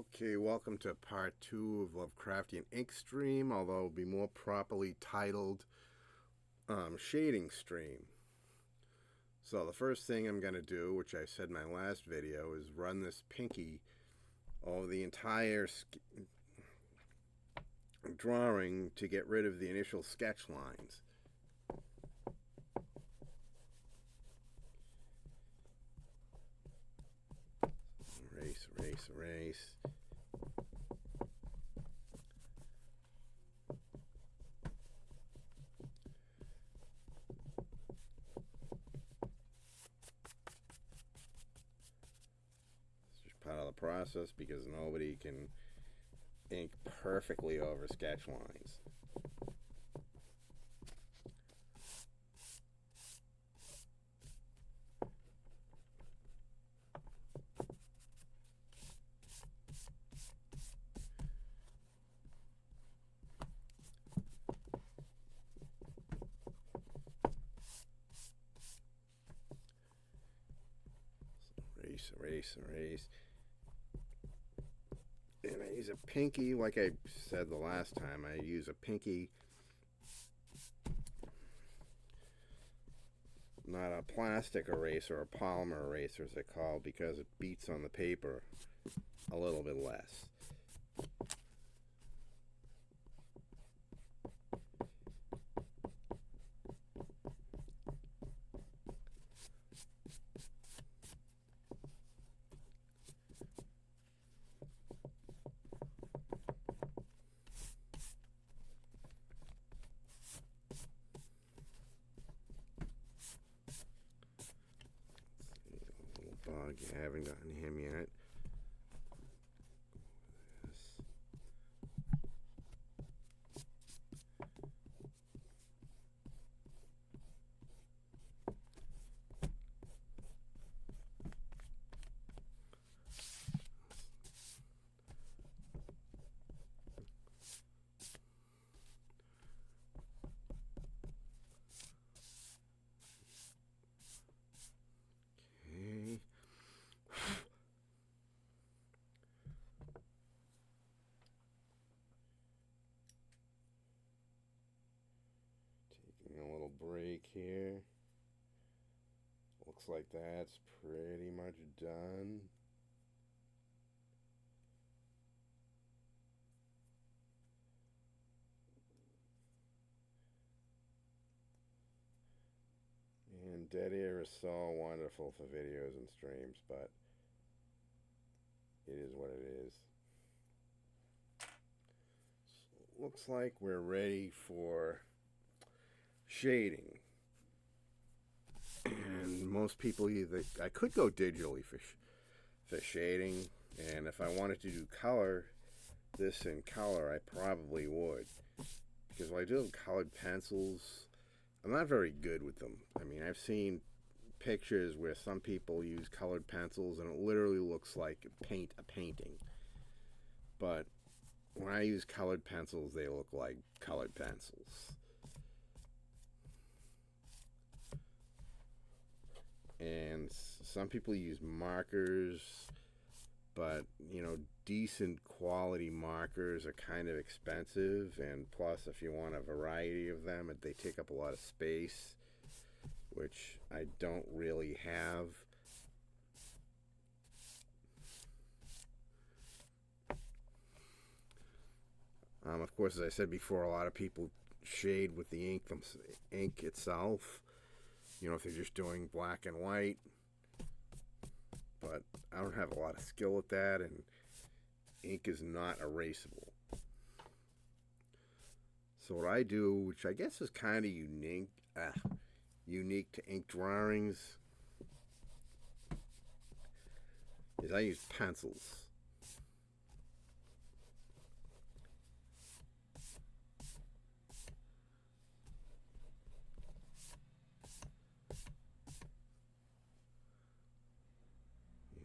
Okay, welcome to part 2 of Lovecraftian ink stream, although it'll be more properly titled shading stream. So the first thing I'm going to do, which I said in my last video, is run this pinky over the entire drawing to get rid of the initial sketch lines. Erase, erase, erase. It's just part of the process because nobody can ink perfectly over sketch lines. Erase, erase, erase. And I use a pinky, like I said the last time, I use a pinky, not a plastic eraser or polymer eraser as they call it, because it beats on the paper a little bit less. Bug, you haven't gotten him yet. This. Okay. Taking a little break here. Looks like that's pretty much done. And dead air is so wonderful for videos and streams, but it is what it is. So it looks like we're ready for shading. And most people I could go digitally for shading, and if I wanted to do color, this in color, I probably would. Because when I do colored pencils, I'm not very good with them. I mean, I've seen pictures where some people use colored pencils and it literally looks like a painting. But when I use colored pencils, they look like colored pencils. And some people use markers, but decent quality markers are kind of expensive, and plus if you want a variety of them, they take up a lot of space, which I don't really have. Of course, as I said before, a lot of people shade with the ink itself, if they're just doing black and white. But I don't have a lot of skill at that, and ink is not erasable. So what I do, which I guess is kind of unique to ink drawings, is I use pencils.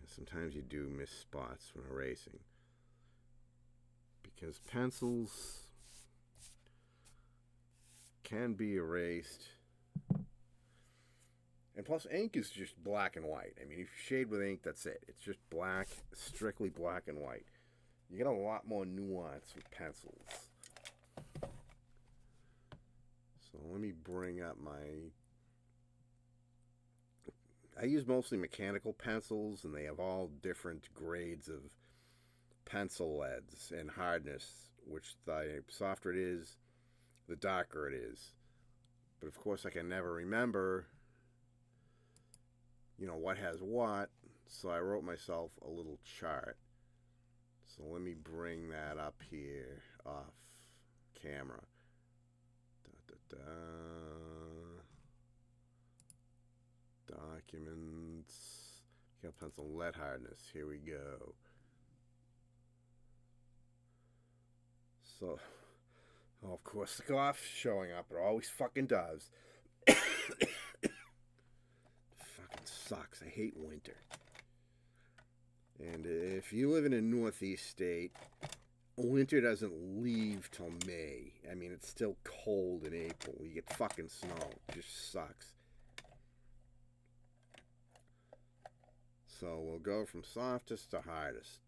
Sometimes you do miss spots when erasing, because pencils can be erased, and plus ink is just black and white. I mean, if you shade with ink, that's it. It's just black, strictly black and white. You get a lot more nuance with pencils. So let me bring up my... I use mostly mechanical pencils, and they have all different grades of pencil leads and hardness, which the softer it is, the darker it is. But of course I can never remember, what has what, so I wrote myself a little chart. So let me bring that up here off camera. Documents. Got pencil lead hardness. Here we go. So, of course, the cough showing up. It always fucking does. Fucking sucks. I hate winter. And if you live in a northeast state, winter doesn't leave till May. I mean, it's still cold in April. You get fucking snow. It just sucks. So we'll go from softest to hardest.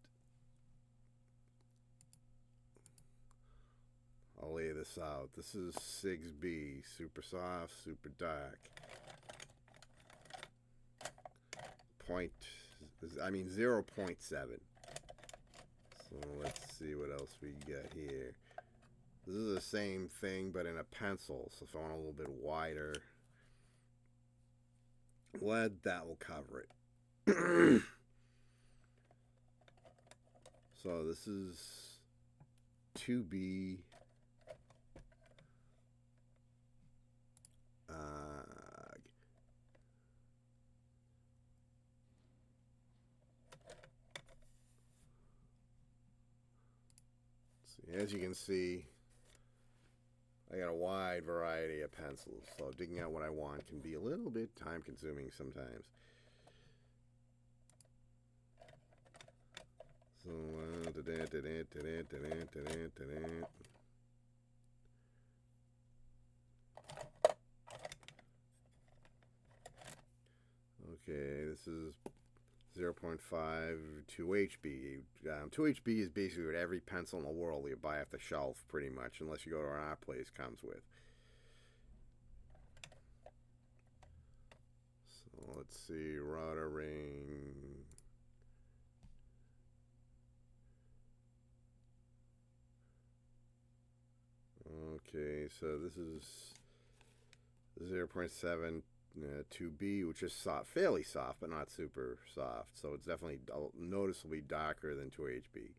I'll lay this out. This is 6B. Super soft, super dark. 0.7. So let's see what else we got here. This is the same thing, but in a pencil. So if I want a little bit wider lead, that will cover it. So this is 2B. As you can see, I got a wide variety of pencils, so digging out what I want can be a little bit time consuming sometimes. So, okay, this is 0.5 2HB. 2HB is basically what every pencil in the world you buy off the shelf, pretty much, unless you go to an art place, comes with. So let's see, router ring. Okay, so this is 0.7 2B, which is soft, fairly soft, but not super soft. So it's definitely noticeably darker than 2HB.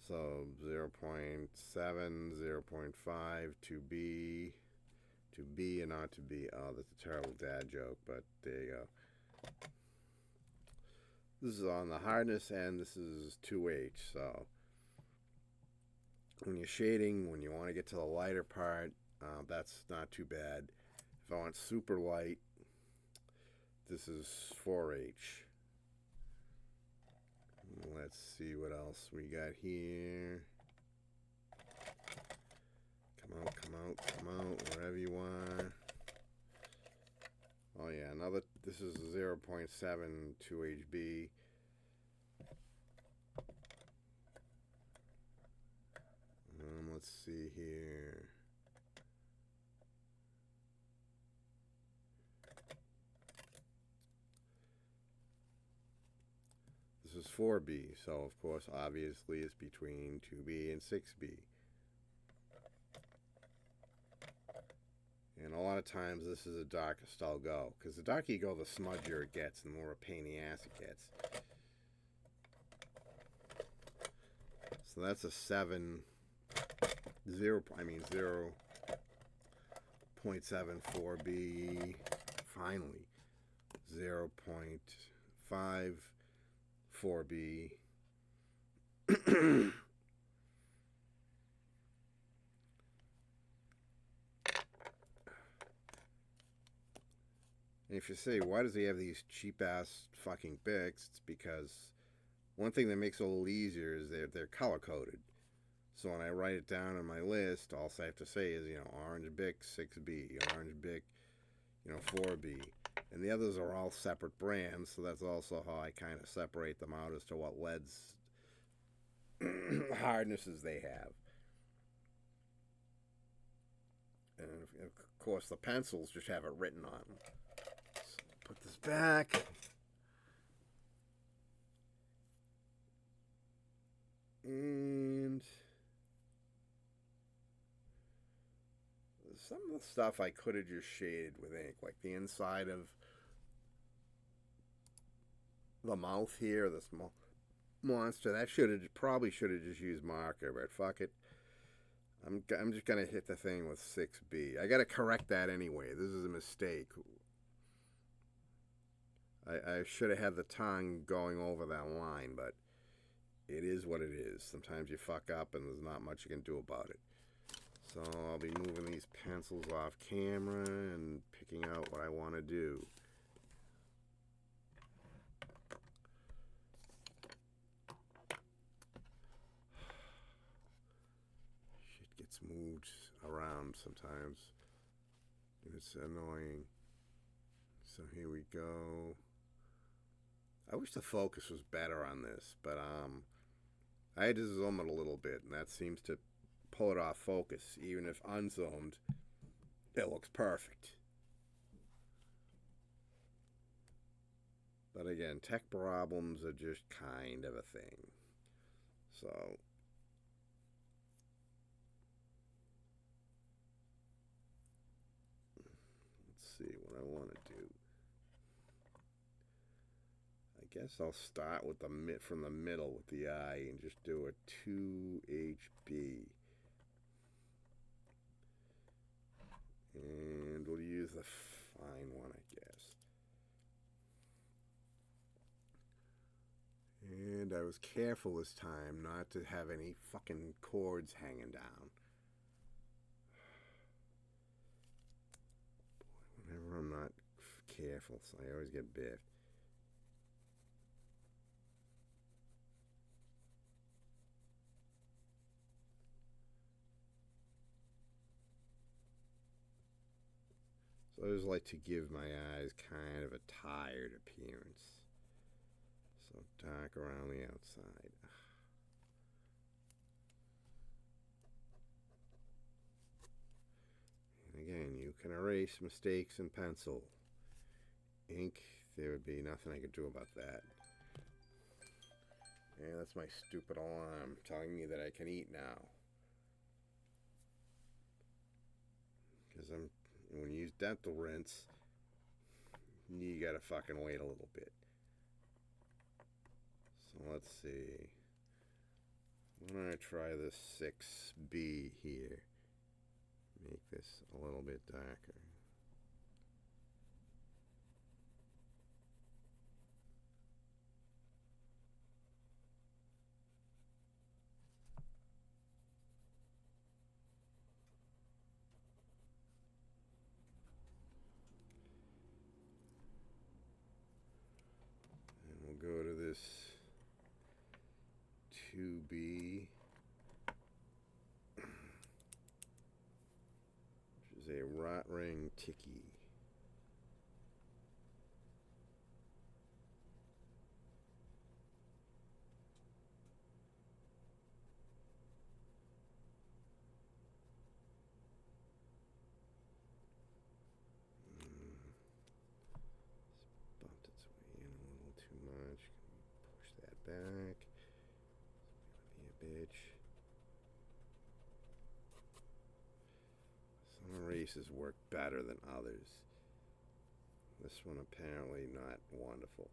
So 0.7, 0.5, 2B, 2B and not 2B. Oh, that's a terrible dad joke, but there you go. This is on the hardness end. This is 2H. So when you're shading, when you want to get to the lighter part, that's not too bad. If I want super light, this is 4H. Let's see what else we got here. Come out, come out, come out, wherever you are. Oh yeah, this is 0.7 2HB. Let's see here. This is 4B, so of course, obviously, it's between 2B and 6B. And a lot of times, this is the darkest I'll go, because the darker you go, the smudgier it gets, and the more a pain in the ass it gets. So that's a 0.74B. Finally, 0.5. 4B. And if you say, why does he have these cheap-ass fucking Bics? It's because one thing that makes it a little easier is they're color-coded. So when I write it down on my list, all I have to say is, orange Bic 6B, orange Bic, 4B. And the others are all separate brands, so that's also how I kind of separate them out as to what leads hardnesses they have. And of course, the pencils just have it written on them. So put this back. And some of the stuff I could have just shaded with ink, like the inside of the mouth here, the small monster. That probably should have just used marker, but fuck it. I'm just gonna hit the thing with 6B. I gotta correct that anyway. This is a mistake. I should have had the tongue going over that line, but it is what it is. Sometimes you fuck up and there's not much you can do about it. So I'll be moving these pencils off camera and picking out what I want to do. Shit gets moved around sometimes. It's annoying. So here we go. I wish the focus was better on this, but I had to zoom it a little bit, and that seems to pull it off focus. Even if unzoomed, it looks perfect. But again, tech problems are just kind of a thing. So let's see what I want to do. I guess I'll start with from the middle with the eye and just do a 2HB. And we'll use the fine one, I guess. And I was careful this time not to have any fucking cords hanging down. Boy, whenever I'm not careful, so I always get biffed. So I just like to give my eyes kind of a tired appearance. So dark around the outside. And again, you can erase mistakes in pencil. Ink, there would be nothing I could do about that. Yeah, that's my stupid alarm telling me that I can eat now. Because when you use dental rinse, you gotta fucking wait a little bit. So let's see. Why don't I try this 6B here? Make this a little bit darker. And we'll go to this 2B, which is a rot ring tiki. Bumped its way in a little too much. Push that back. Be a bitch. Some erasers work better than others. This one apparently not wonderful.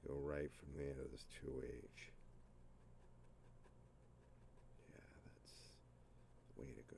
Go right from there to this 2H. Yeah, that's the way to go.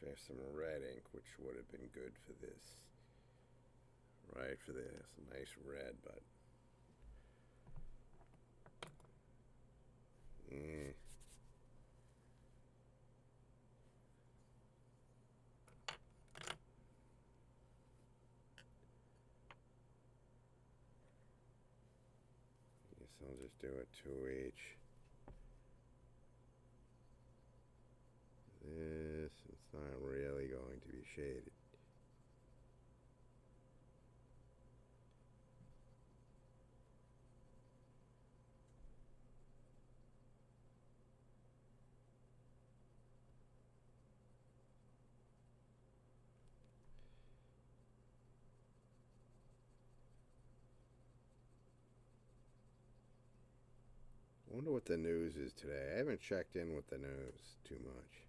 There's some red ink, which would have been good for this. Right, for this. Nice red, but... Eh. Guess I'll just do it 2H. This, it's not really going to be shaded. I wonder what the news is today. I haven't checked in with the news too much.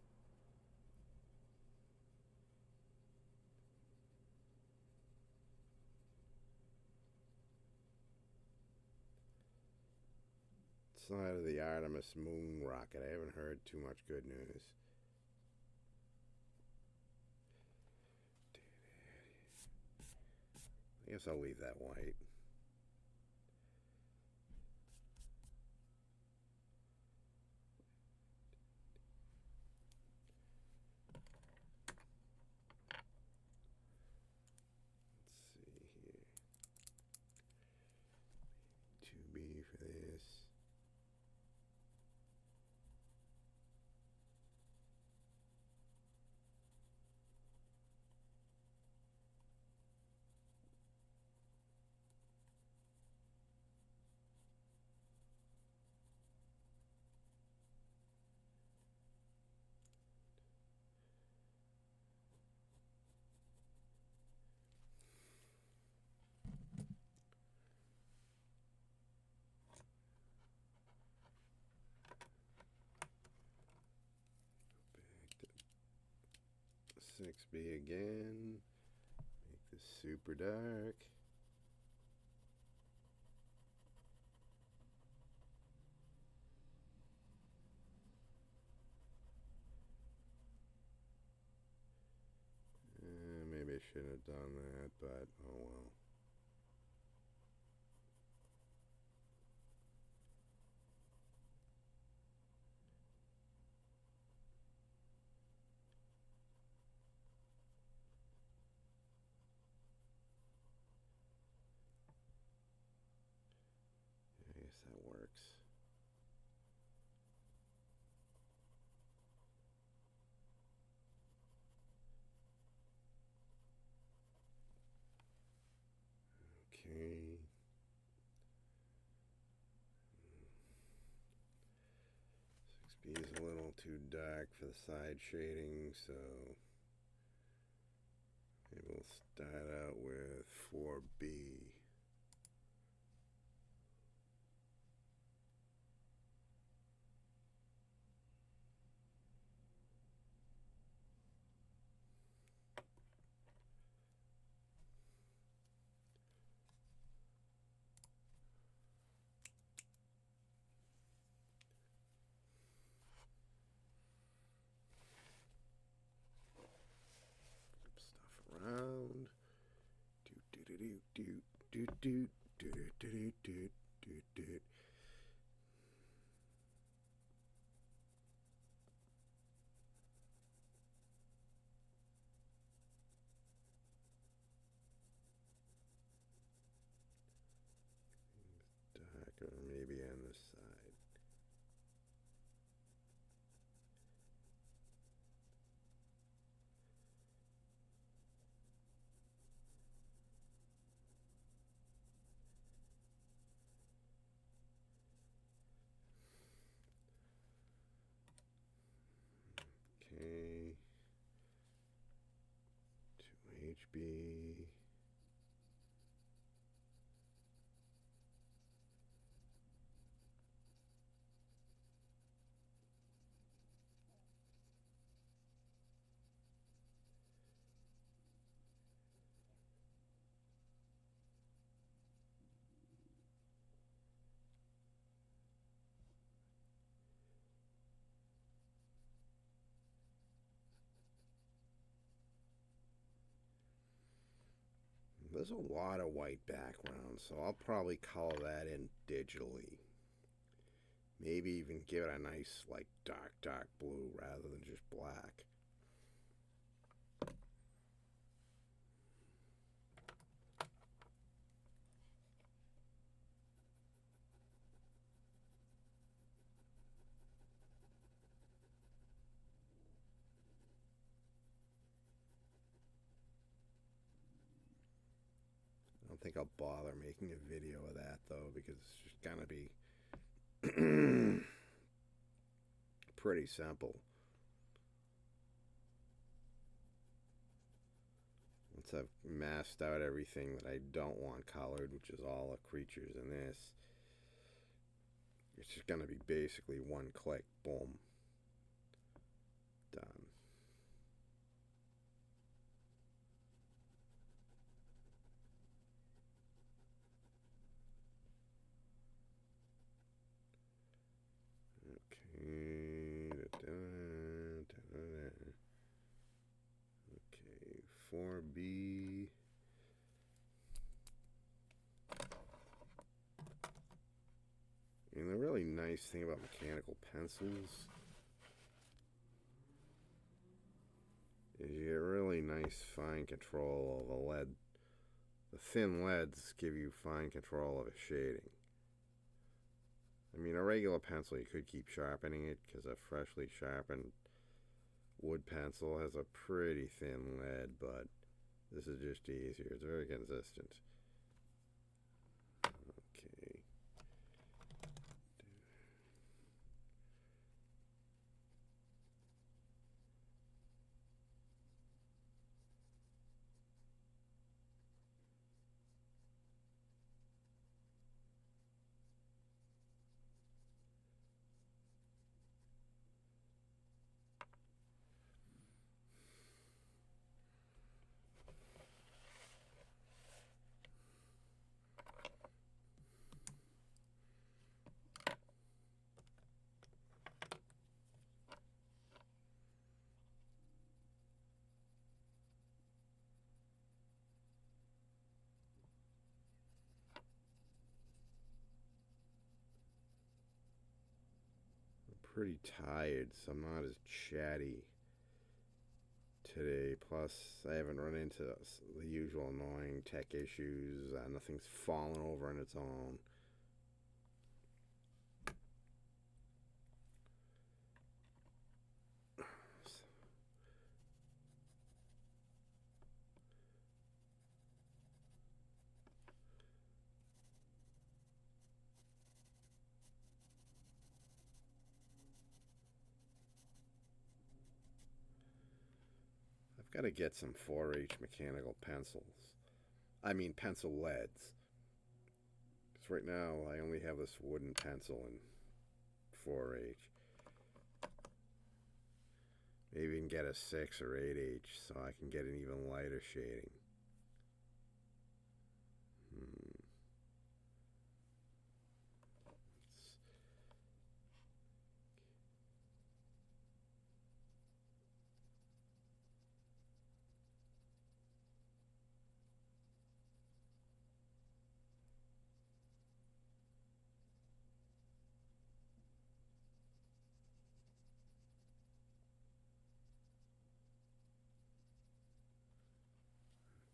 Side of the Artemis moon rocket. I haven't heard too much good news. I guess I'll leave that white. Let's see here. 2B for this. Back to 6B again. Make this super dark. Maybe I shouldn't have done that, but oh well. I guess that works. Okay. 6B is a little too dark for the side shading, so maybe we'll start out with 4B. Stuff around. Do do do do do do do do do do do. Darker maybe on this side. Okay. 2HB. There's a lot of white background, so I'll probably color that in digitally. Maybe even give it a nice, like, dark blue rather than just black. I don't think I'll bother making a video of that, though, because it's just gonna be pretty simple. Once I've masked out everything that I don't want colored, which is all the creatures in this, it's just going to be basically one click, boom, done. Okay, okay, 4B. And the really nice thing about mechanical pencils is you get really nice fine control of the lead. The thin leads give you fine control of the shading. I mean, a regular pencil, you could keep sharpening it because a freshly sharpened wood pencil has a pretty thin lead, but this is just easier. It's very consistent. Okay. Pretty tired, so I'm not as chatty today. Plus, I haven't run into the usual annoying tech issues. Nothing's fallen over on its own. I've got to get some 4H mechanical pencils. I mean pencil leads. Because right now I only have this wooden pencil in 4H. Maybe even get a 6 or 8H so I can get an even lighter shading.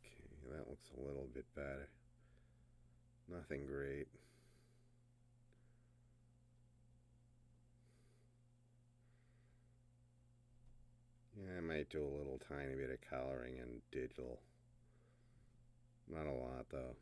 Okay, that looks a little bit better. Nothing great. Yeah, I might do a little tiny bit of coloring in digital. Not a lot, though.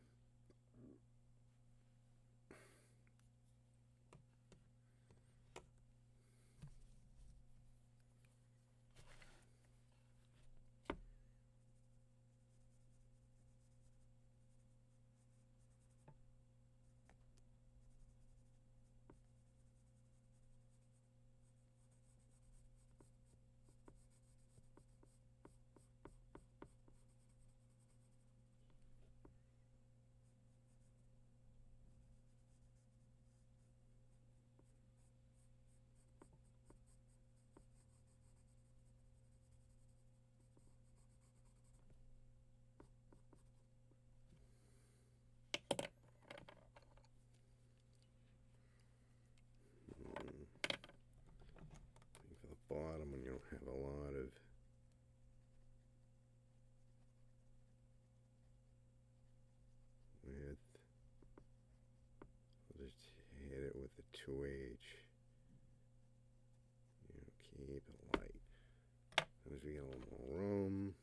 2H. Keep it light. As we get a little more room.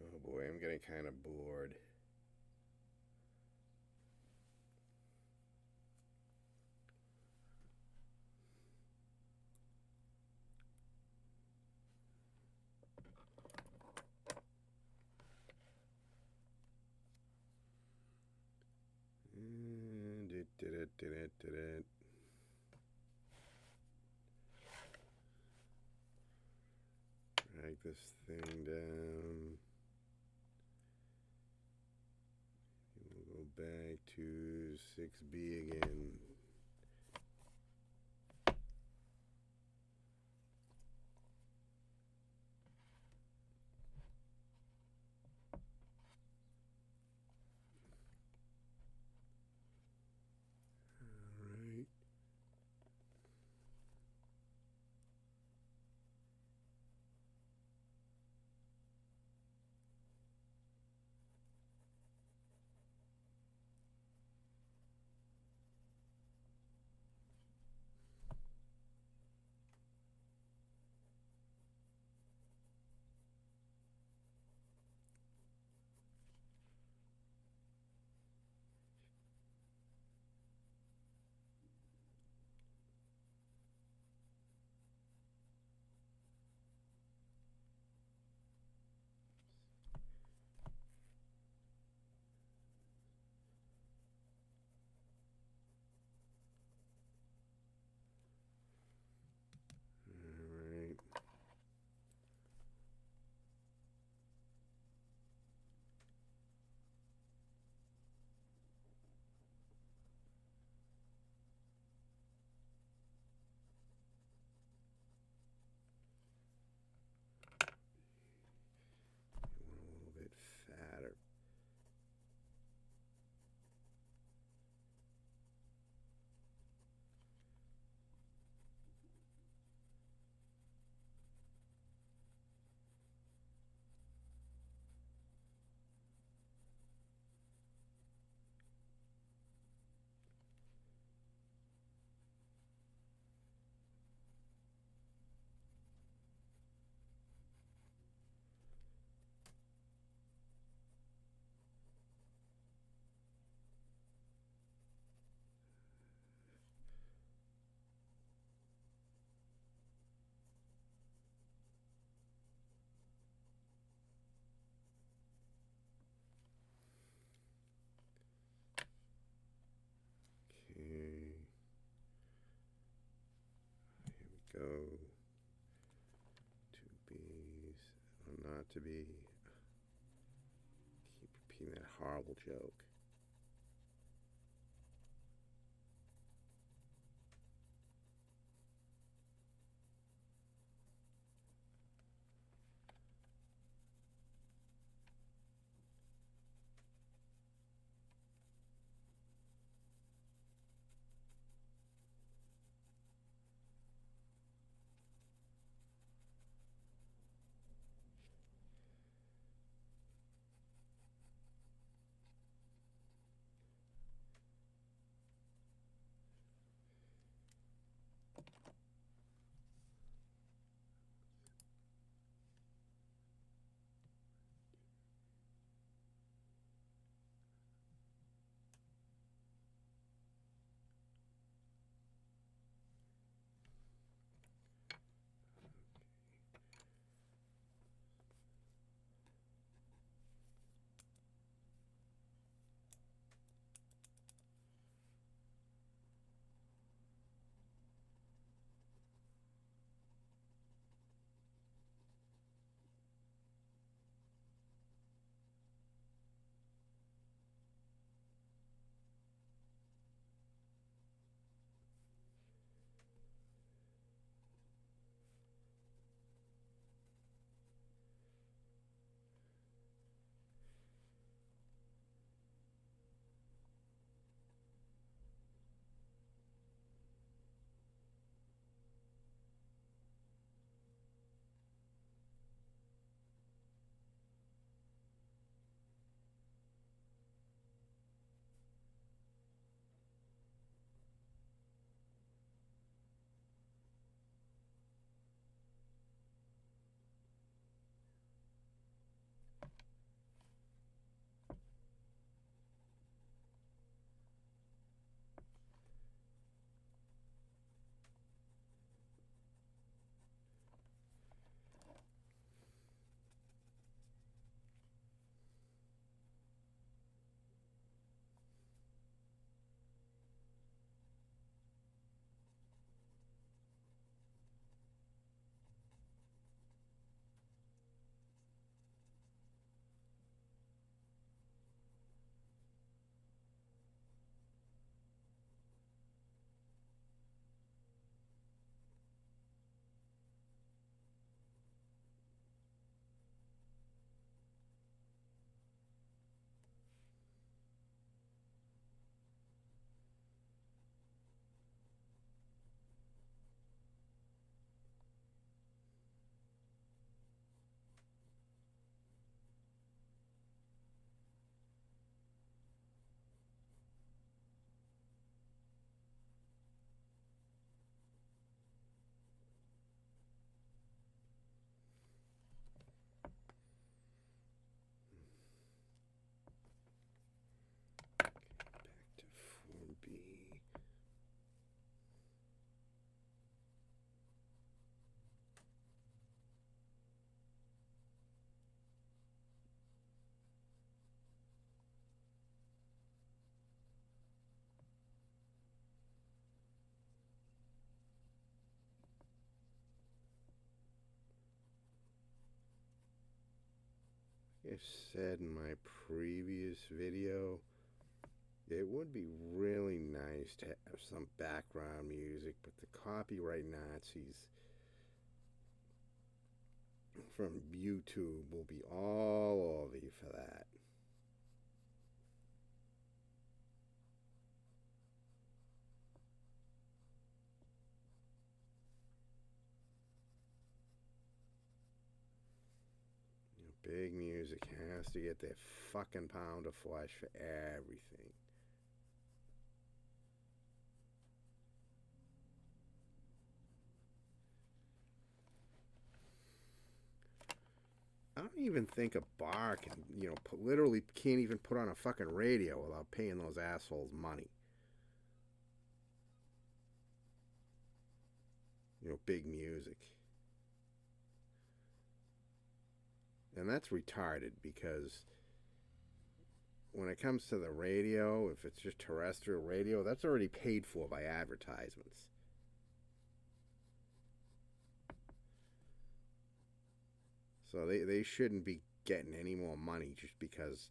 Oh boy, I'm getting kind of bored. Drag this thing down. We'll go back to 6B again. Alright. Alright. A little bit fatter. Okay. Here we go. 2B's. Not to be. Keep repeating that horrible joke. I said in my previous video, it would be really nice to have some background music, but the copyright Nazis from YouTube will be all over you for that. Big music has to get their fucking pound of flesh for everything. I don't even think a bar can, literally can't even put on a fucking radio without paying those assholes money. Big music. And that's retarded because when it comes to the radio, if it's just terrestrial radio, that's already paid for by advertisements. So they shouldn't be getting any more money just because,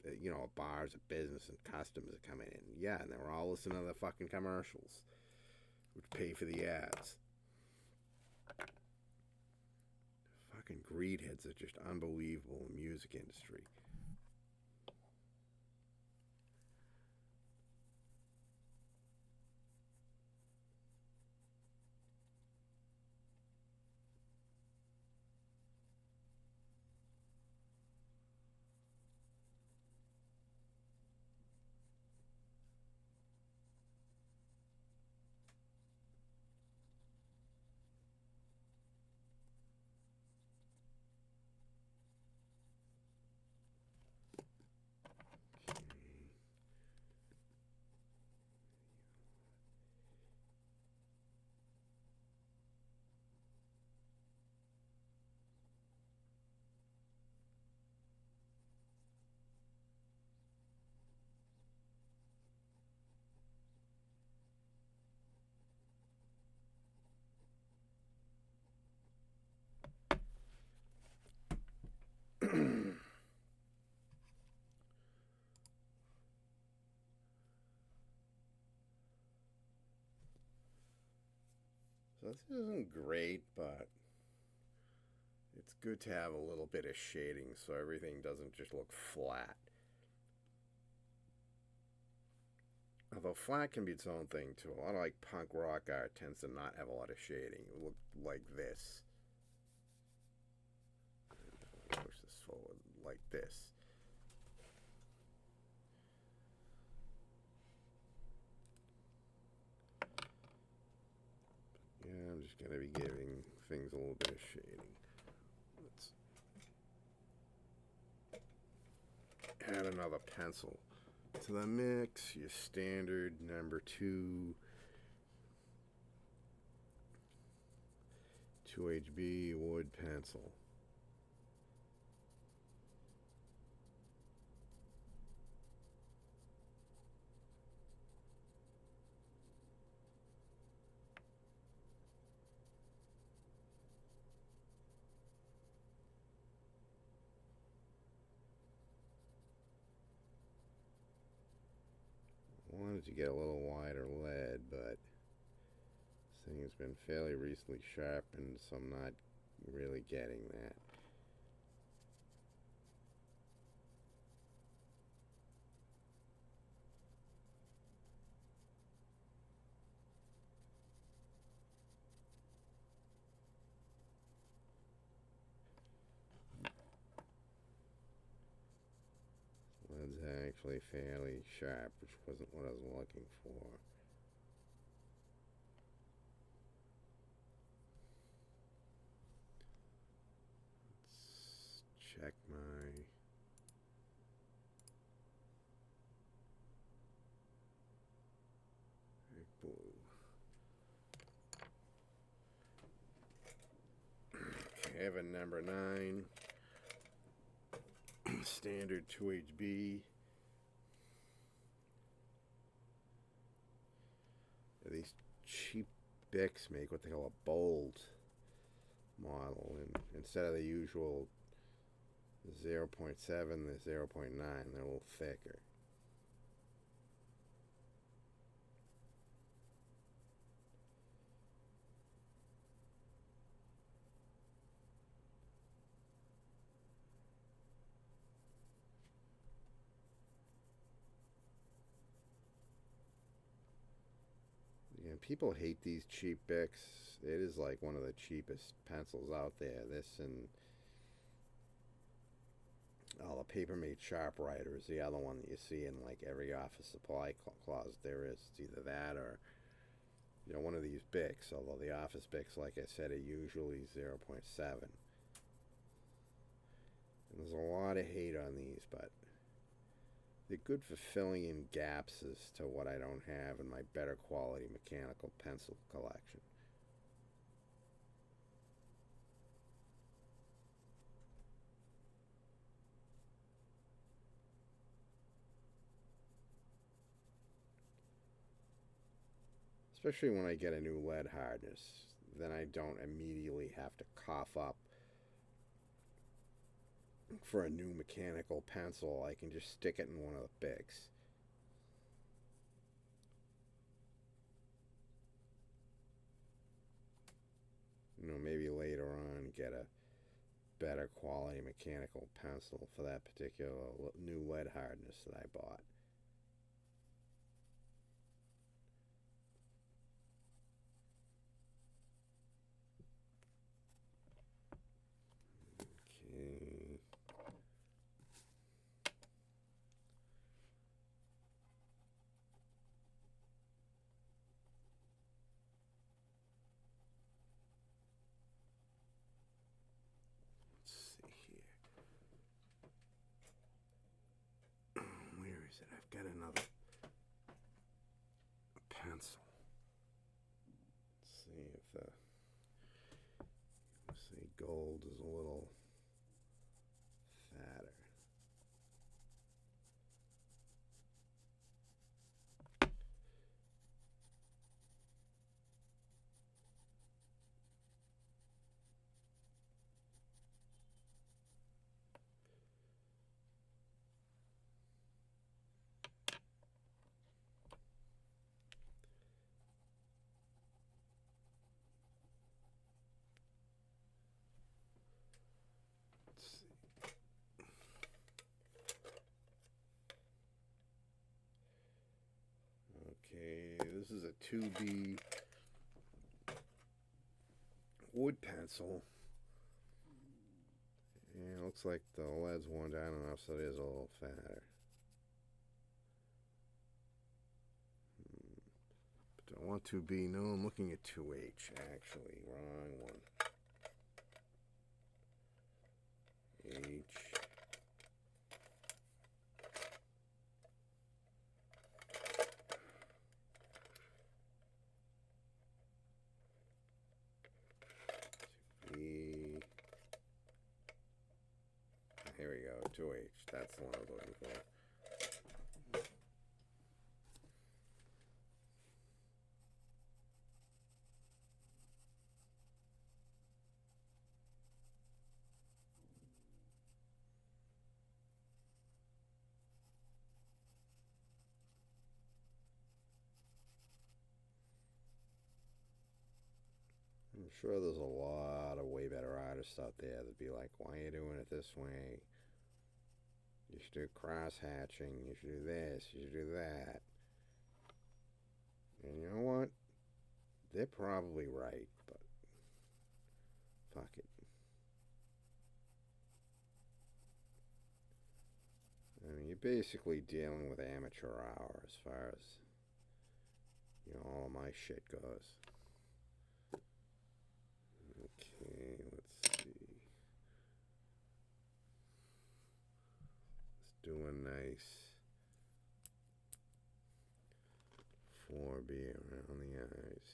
a bar's a business and customers are coming in. Yeah, and they're all listening to the fucking commercials, which pay for the ads. Fucking greedheads are just unbelievable in the music industry. So this isn't great, but it's good to have a little bit of shading so everything doesn't just look flat. Although flat can be its own thing too. A lot of punk rock art tends to not have a lot of shading. It will look like this. Push this forward like this. Yeah, I'm just going to be giving things a little bit of shading. Let's add another pencil to the mix. Your standard number 2HB wood pencil. I wanted to get a little wider lead, but this thing has been fairly recently sharpened, so I'm not really getting that. Lead's actually fairly sharp, which wasn't what I was looking for. Let's check my blue. Okay, I have a number 9. Standard 2HB. These cheap Bics make what they call a bold model, and instead of the usual 0.7, the 0.9. They're a little thicker. Yeah, people hate these cheap Bics. It is like one of the cheapest pencils out there. This and the Papermate Sharpwriter is the other one that you see in like every office supply closet there is. It's either that or one of these Bics. Although the office Bics, like I said, are usually 0.7. And there's a lot of hate on these, but they're good for filling in gaps as to what I don't have in my better quality mechanical pencil collection. Especially when I get a new lead hardness, then I don't immediately have to cough up for a new mechanical pencil. I can just stick it in one of the Bics. Maybe later on get a better quality mechanical pencil for that particular new lead hardness that I bought. Okay. Where is it? I've got another pencil. Let's see if gold is a little fatter. Okay, this is a 2B wood pencil. Yeah, looks like the lead's worn down enough, so it is a little fatter. But I want 2B. No, I'm looking at 2H, actually. Wrong one. H. Here we go, 2H. That's the one I was looking for. I'm sure there's a lot of way better artists out there that'd be like, why are you doing it this way? You should do cross hatching, you should do this, you should do that. And you know what? They're probably right, but fuck it. I mean, you're basically dealing with amateur hour as far as, all of my shit goes. Okay, let's see. Let's do a nice 4B around the eyes.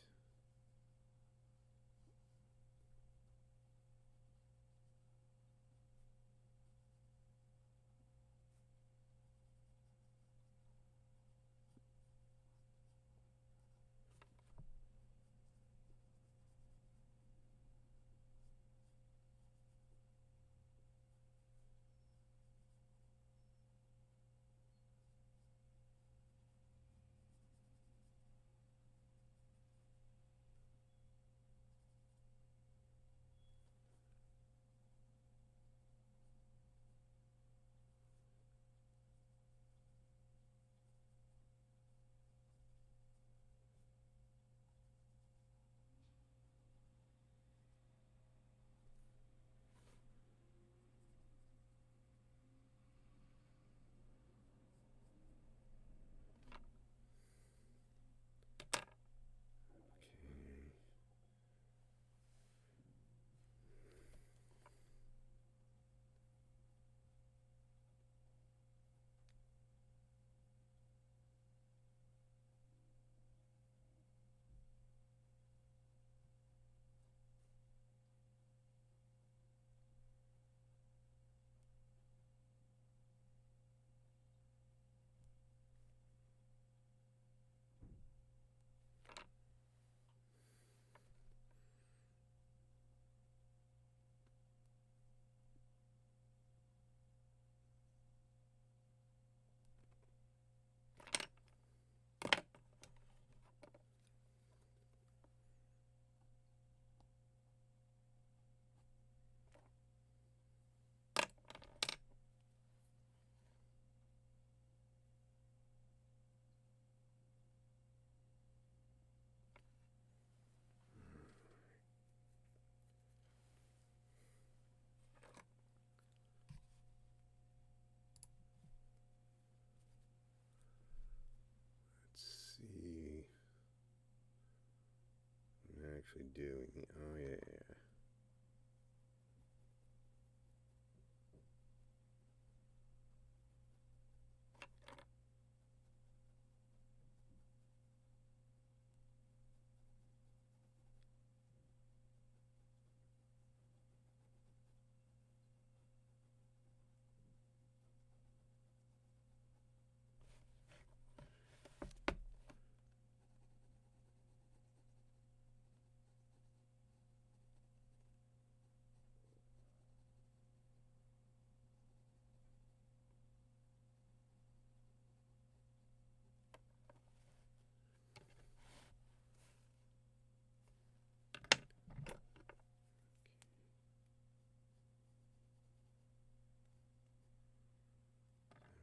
actually doing here? Oh, yeah.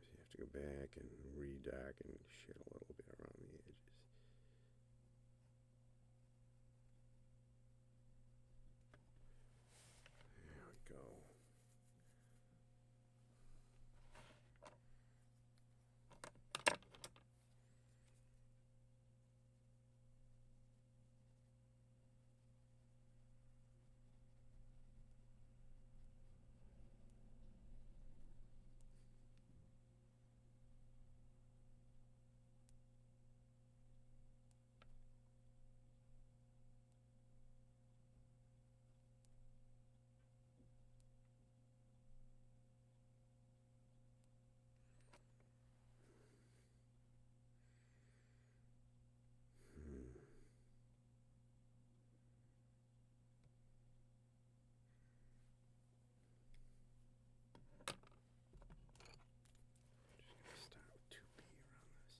You have to go back and redarken shit a little bit around the edges. There we go. Start with 2B around this.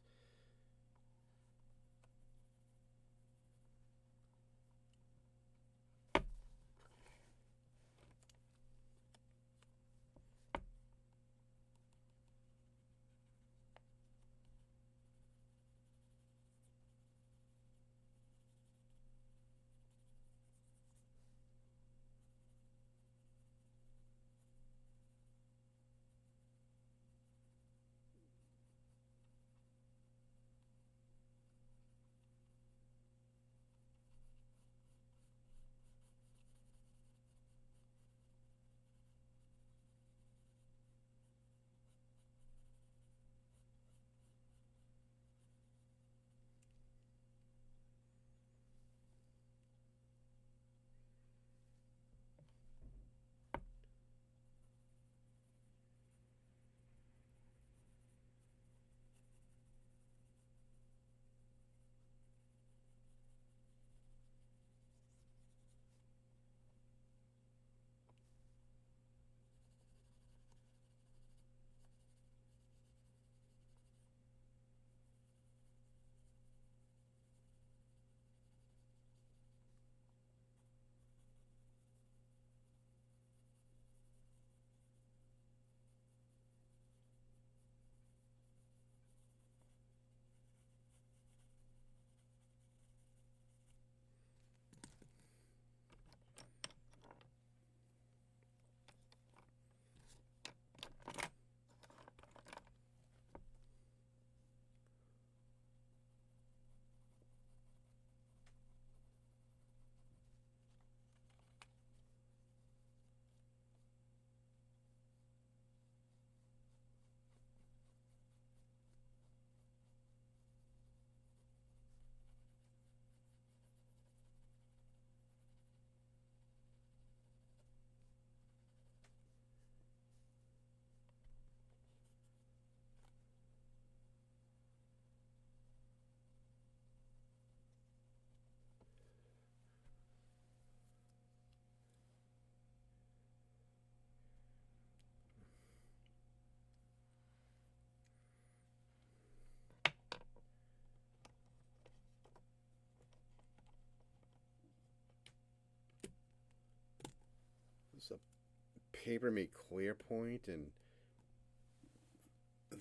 This is a Paper Mate Clear Point, and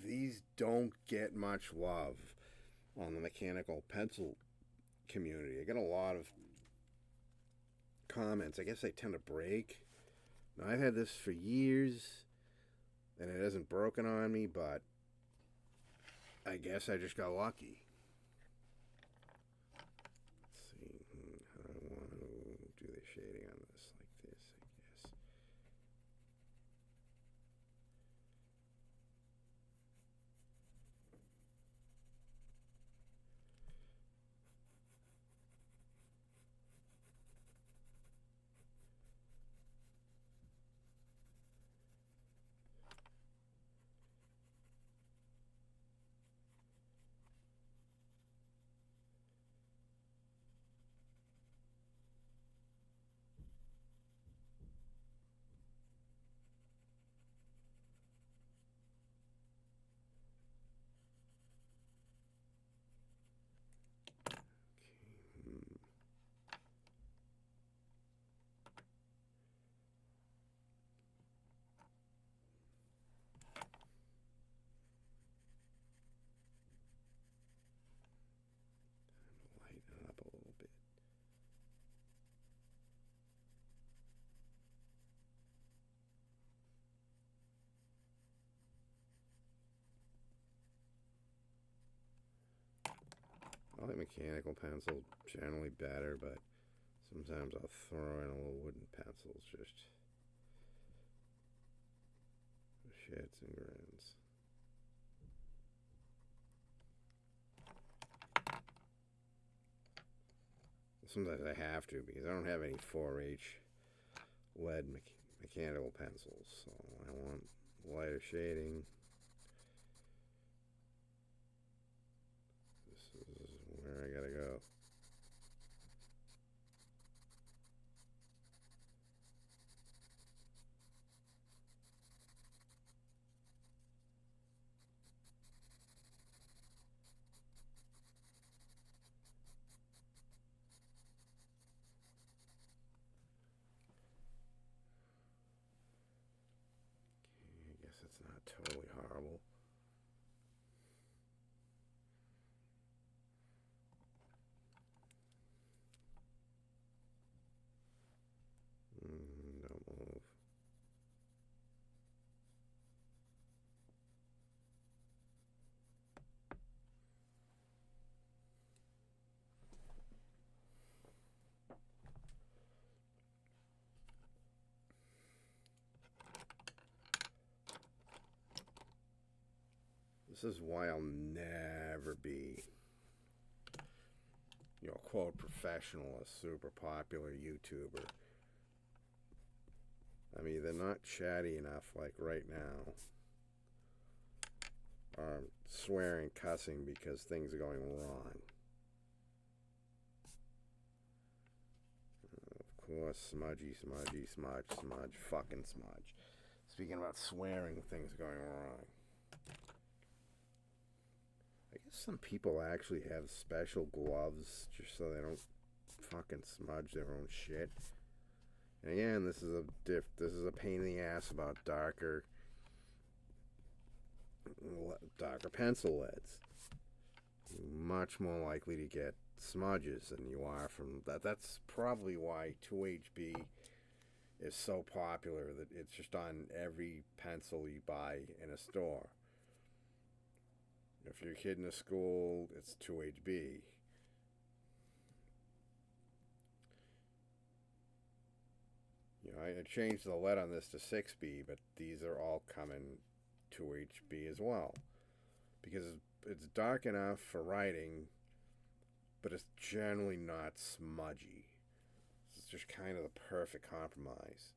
these don't get much love on the mechanical pencil community. I get a lot of comments. I guess they tend to break. Now, I've had this for years, and it hasn't broken on me, but I guess I just got lucky. Let's see. How do I want to I like mechanical pencils generally better, but sometimes I'll throw in a little wooden pencils just for shits and grins. Sometimes I have to because I don't have any 4H lead mechanical pencils, so I want lighter shading. This is where I gotta go. I guess it's not totally horrible. Don't move. This is why I'll never be, quote, professional, a super popular YouTuber. I mean, they're not chatty enough like right now. Or swearing, cussing because things are going wrong. Of course, smudgy, smudge, fucking smudge. Speaking about swearing, things are going wrong. I guess some people actually have special gloves just so they don't fucking smudge their own shit. And again, this is a pain in the ass about darker pencil leads. You're much more likely to get smudges than you are from that. That's probably why 2HB is so popular, that it's just on every pencil you buy in a store. If you're a kid in a school, it's 2HB. I changed the lead on this to 6B, but these are all coming 2HB as well. Because it's dark enough for writing, but it's generally not smudgy. It's just kind of the perfect compromise.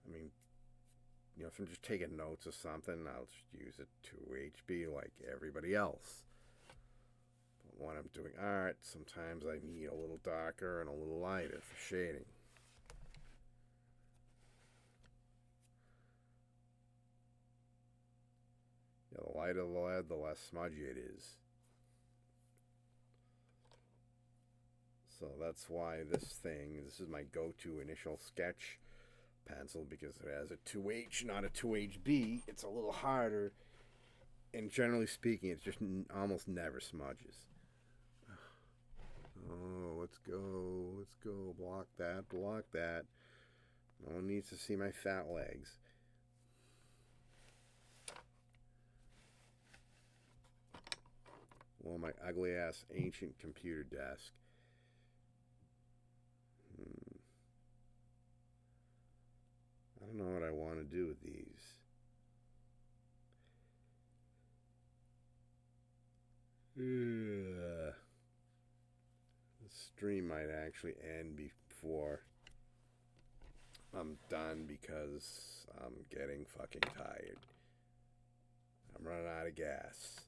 I mean, if I'm just taking notes of something, I'll just use it 2HB like everybody else. But when I'm doing art, sometimes I need a little darker and a little lighter for shading. The lighter the lead, the less smudgy it is. So that's why this is my go-to initial sketch pencil, because it has a 2H, not a 2HB. It's a little harder, and generally speaking, it just almost never smudges. Oh, let's go, block that. No one needs to see my fat legs. Well, my ugly ass ancient computer desk. I don't know what I want to do with these. The stream might actually end before I'm done because I'm getting fucking tired. I'm running out of gas.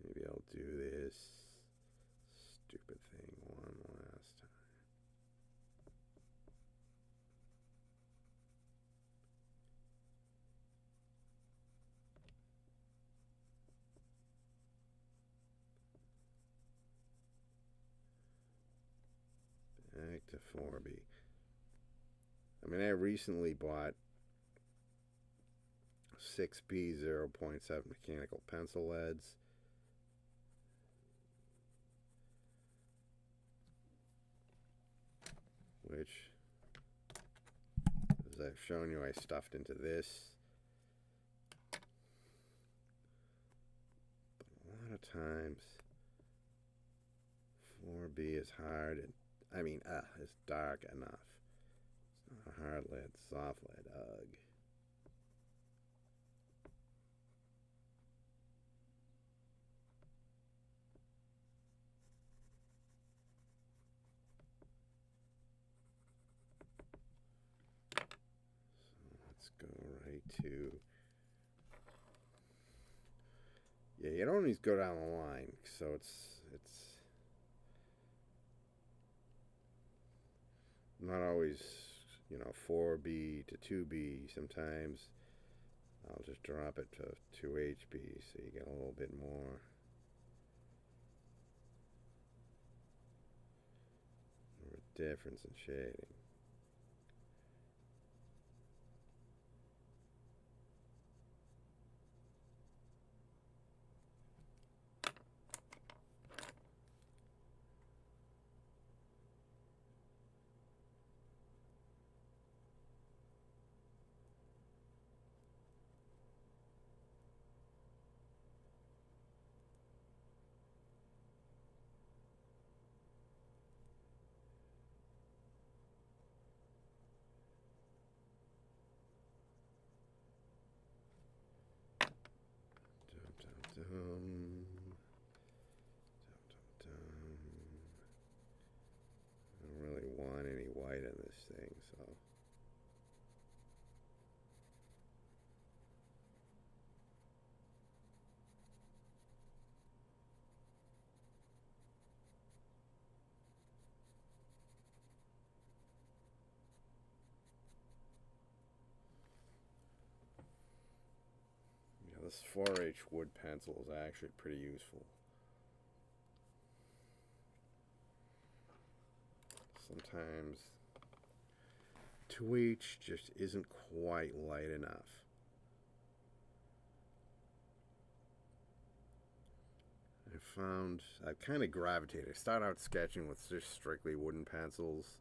Maybe I'll do this stupid thing one last time. Back to 4B. I mean, I recently bought 6B 0.7 mechanical pencil leads. which, as I've shown you, I stuffed into this. But a lot of times 4B is hard, and it's dark enough. It's not a hard lead, soft lead, ugh. Let's go right to, yeah, you don't always go down the line, so it's not always, 4B to 2B. Sometimes I'll just drop it to 2HB so you get a little bit more of a difference in shading. I don't really want any white in this thing, so. Yeah, this 4H wood pencil is actually pretty useful. Sometimes 2H just isn't quite light enough. I've kind of gravitated. I started out sketching with just strictly wooden pencils.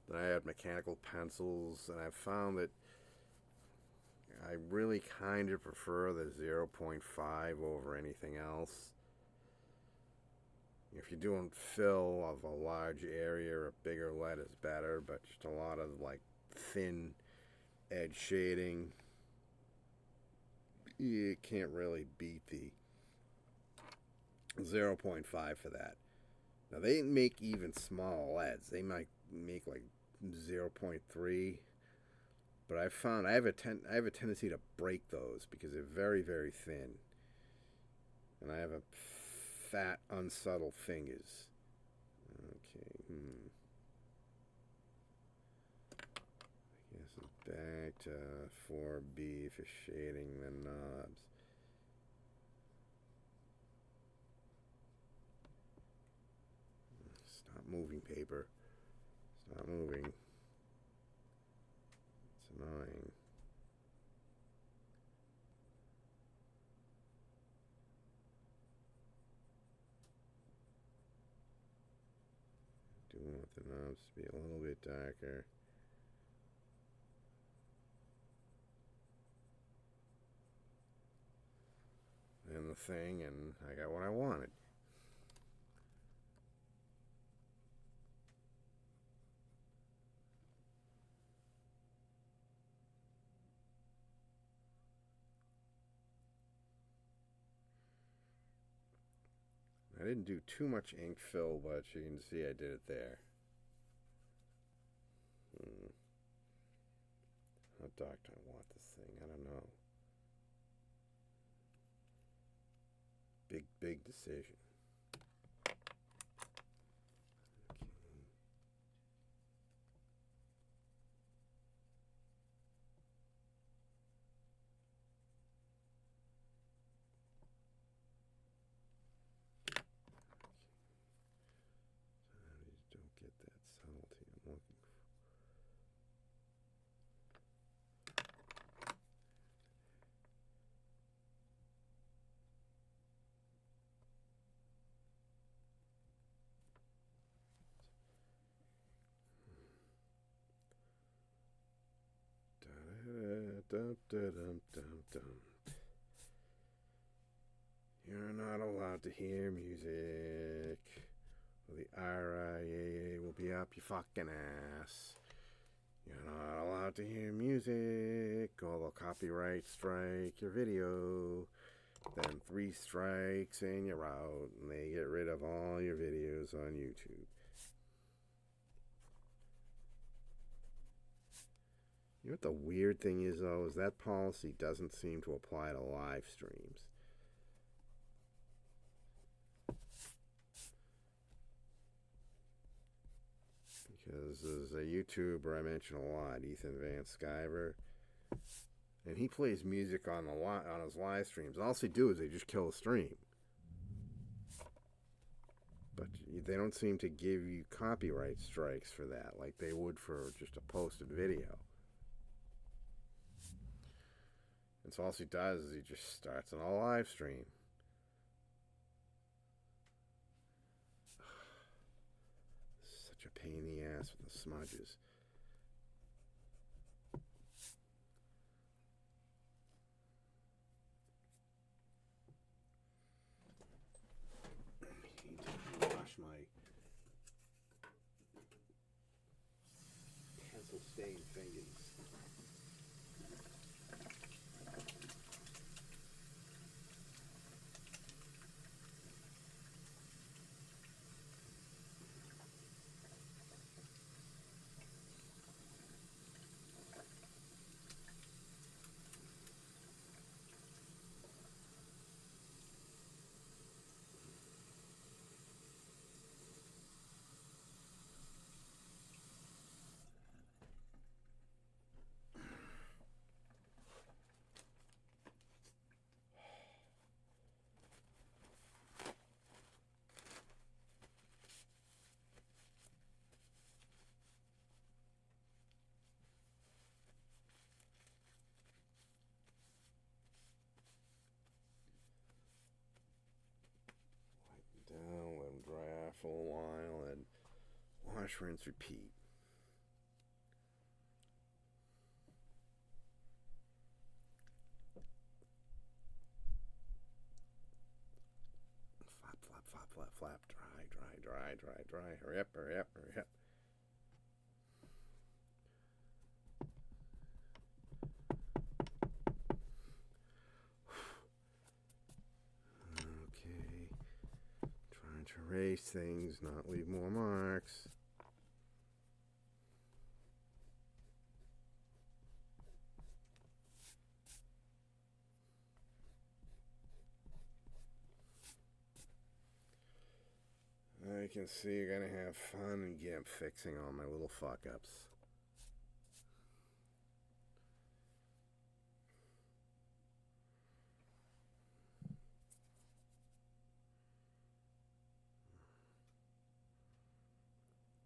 Then I had mechanical pencils, and I found that I really kind of prefer the 0.5 over anything else. If you're doing fill of a large area, a bigger lead is better, but just a lot of like thin edge shading, you can't really beat the 0.5 for that. Now they make even small leads. They might make like 0.3, but I've found I have a tendency to break those because they're very, very thin, and I have a fat, unsubtle fingers. Okay. I guess it's back to 4B for shading the knobs. Stop moving, paper. Stop moving. It's annoying. Do want the knobs to be a little bit darker. And the thing, and I got what I wanted. I didn't do too much ink fill, but you can see I did it there. How dark do I want this thing? I don't know. Big decision. Don't get that subtlety I'm looking for. dum, dum, dum, dum. You're not allowed to hear music. The RIAA will be up your fucking ass. You're not allowed to hear music, or they'll copyright strike your video. Then 3 strikes and you're out, and they get rid of all your videos on YouTube. You know what the weird thing is, though, is that policy doesn't seem to apply to live streams. Because there's a YouTuber I mention a lot, Ethan Van Sciver, and he plays music on his live streams. All they do is they just kill the stream. But they don't seem to give you copyright strikes for that, like they would for just a posted video. And so all he does is he just starts on a live stream. Such a pain in the ass with the smudges. I need to wash my pencil stained fingers. Down, let them dry out for a while, and wash, rinse, repeat. Flap, flap, flap, flap, flap. Dry, dry, dry, dry, dry. Hurry up, hurry up, hurry up. Okay. Trying to erase things, not leave more marks. I can see you're gonna have fun and get fixing all my little fuck ups.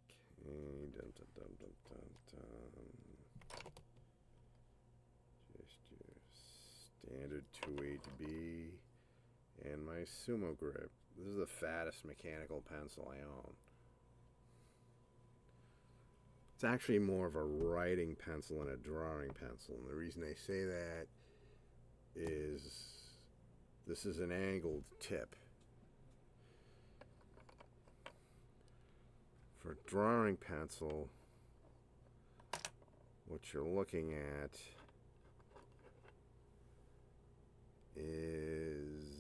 Okay, dum dum dum dum dum dum. Just your standard 2HB and my Sumo grip. This is the fattest mechanical pencil I own. It's actually more of a writing pencil than a drawing pencil. And the reason they say that is this is an angled tip. For a drawing pencil, what you're looking at is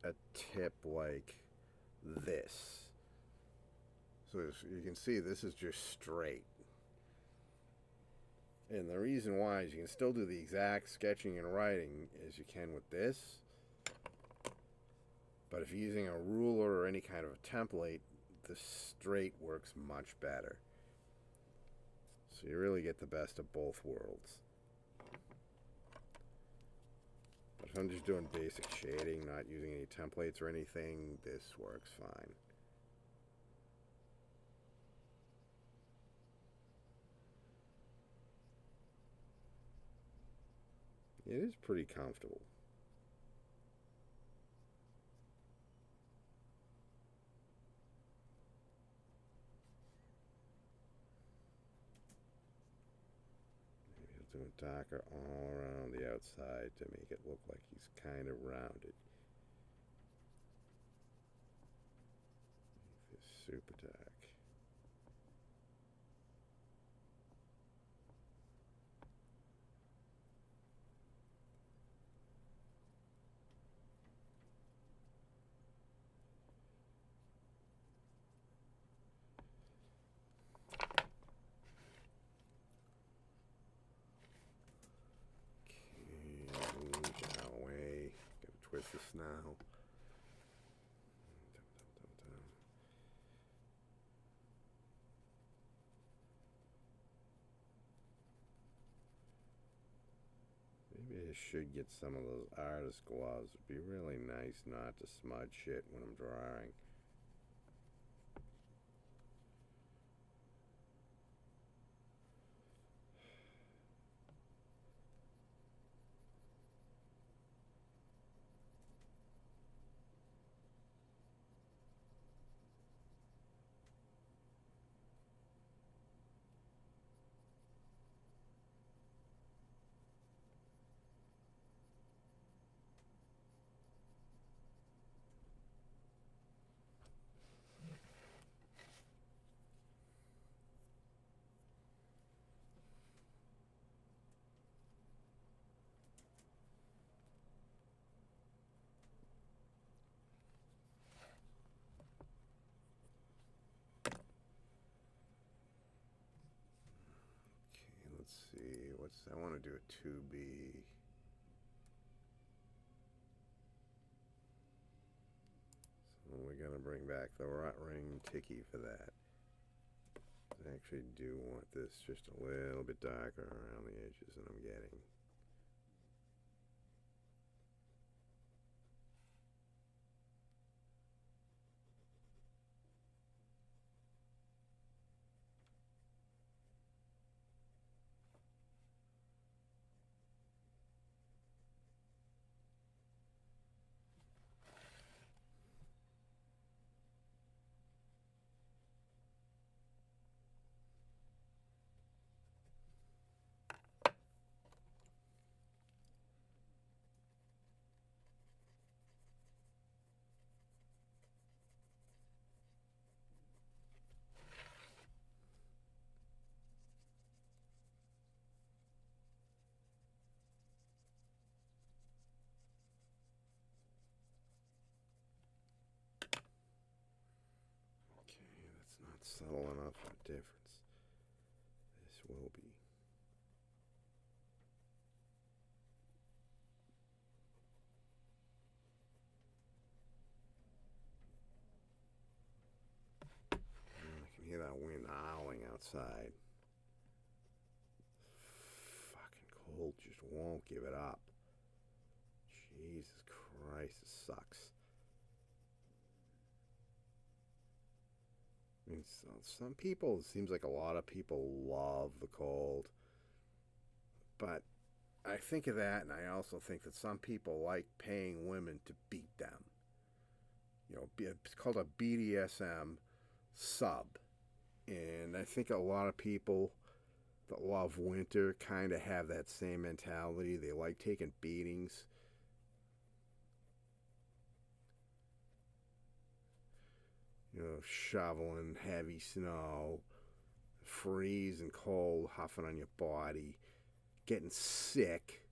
a tip like this. So as you can see, this is just straight. And the reason why is you can still do the exact sketching and writing as you can with this. But if you're using a ruler or any kind of a template, the straight works much better. So you really get the best of both worlds. But if I'm just doing basic shading, not using any templates or anything, this works fine. It is pretty comfortable. darker all around the outside to make it look like he's kind of rounded. It's super dark. Twist this now. Maybe I should get some of those artist gloves. It'd be really nice not to smudge shit when I'm drawing. Let's see, I want to do a 2B. So we're going to bring back the rot ring tiki for that. I actually do want this just a little bit darker around the edges than I'm getting. Subtle enough of a difference. This will be. I can hear that wind howling outside. Fucking cold just won't give it up. Jesus Christ, it sucks. I mean, some people, it seems like a lot of people love the cold. But I think of that, and I also think that some people like paying women to beat them. You know, it's called a BDSM sub. And I think a lot of people that love winter kind of have that same mentality. They like taking beatings. You know, shoveling heavy snow, freezing cold, huffing on your body, getting sick.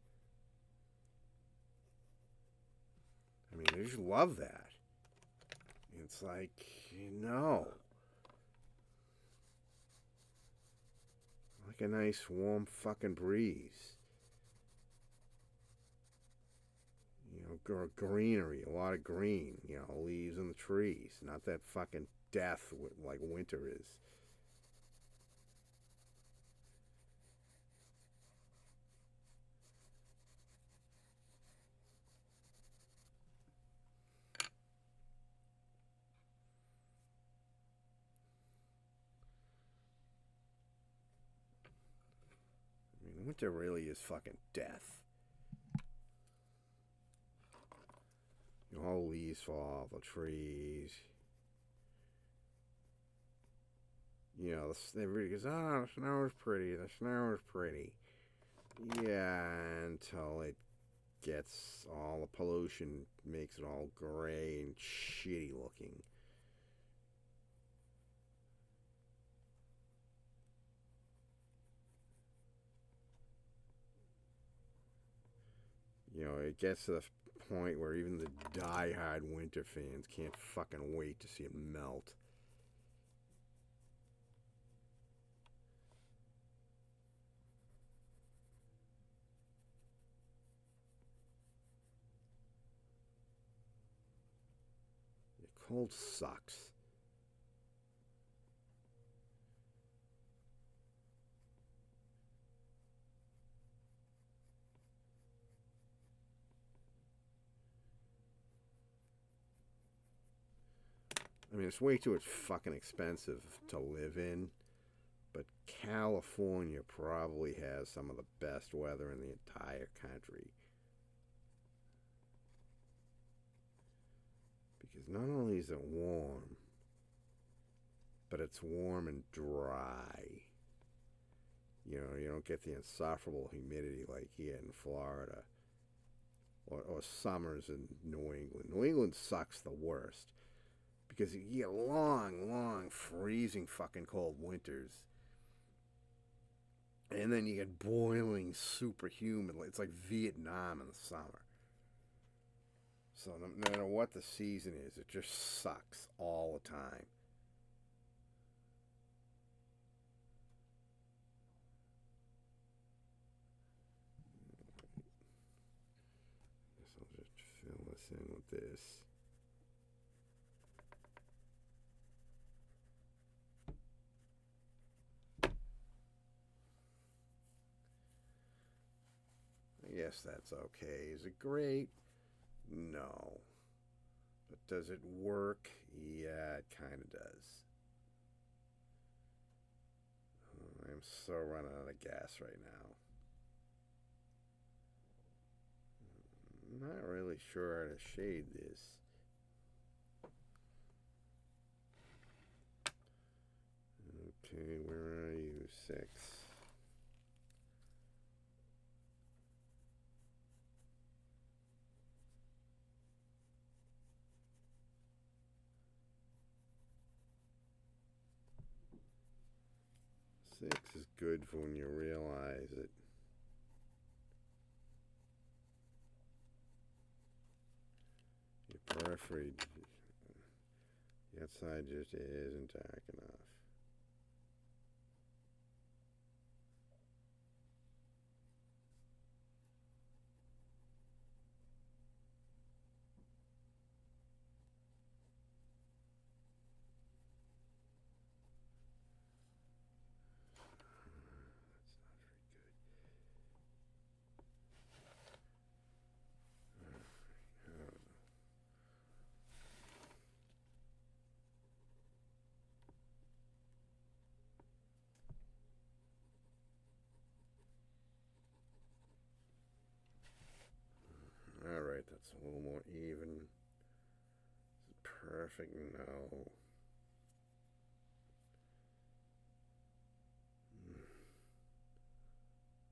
I mean, they just love that. It's like, like a nice warm fucking breeze. Greenery, a lot of green, leaves in the trees. Not that fucking death like winter is. I mean, winter really is fucking death. All leaves fall off the trees. Everybody goes, the snow is pretty, the snow is pretty. Yeah, until it gets all the pollution, makes it all gray and shitty looking. You know, it gets to the point where even the die-hard winter fans can't fucking wait to see it melt. The cold sucks. I mean, it's way too fucking expensive to live in, but California probably has some of the best weather in the entire country. Because not only is it warm, but it's warm and dry. You know, you don't get the insufferable humidity like here in Florida or summers in New England. New England sucks the worst because you get long, long, freezing fucking cold winters. And then you get boiling, super humid. It's like Vietnam in the summer. So no matter what the season is, it just sucks all the time. Guess I'll just fill this in with this. I guess that's okay. Is it great? No. But does it work? Yeah, it kind of does. I'm so running out of gas right now. I'm not really sure how to shade this. Okay, where are you? 6. 6 is good for when you realize it. Your periphery, the outside just isn't dark enough. Alright, that's a little more even. Perfect, no.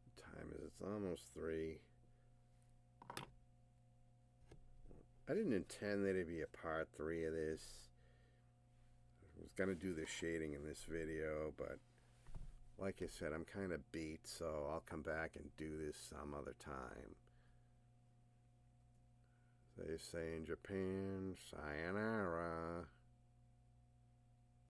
What time is it? It's almost 3. I didn't intend there to be a part 3 of this. I was going to do the shading in this video, but like I said, I'm kind of beat, so I'll come back and do this some other time. They say in Japan, sayonara.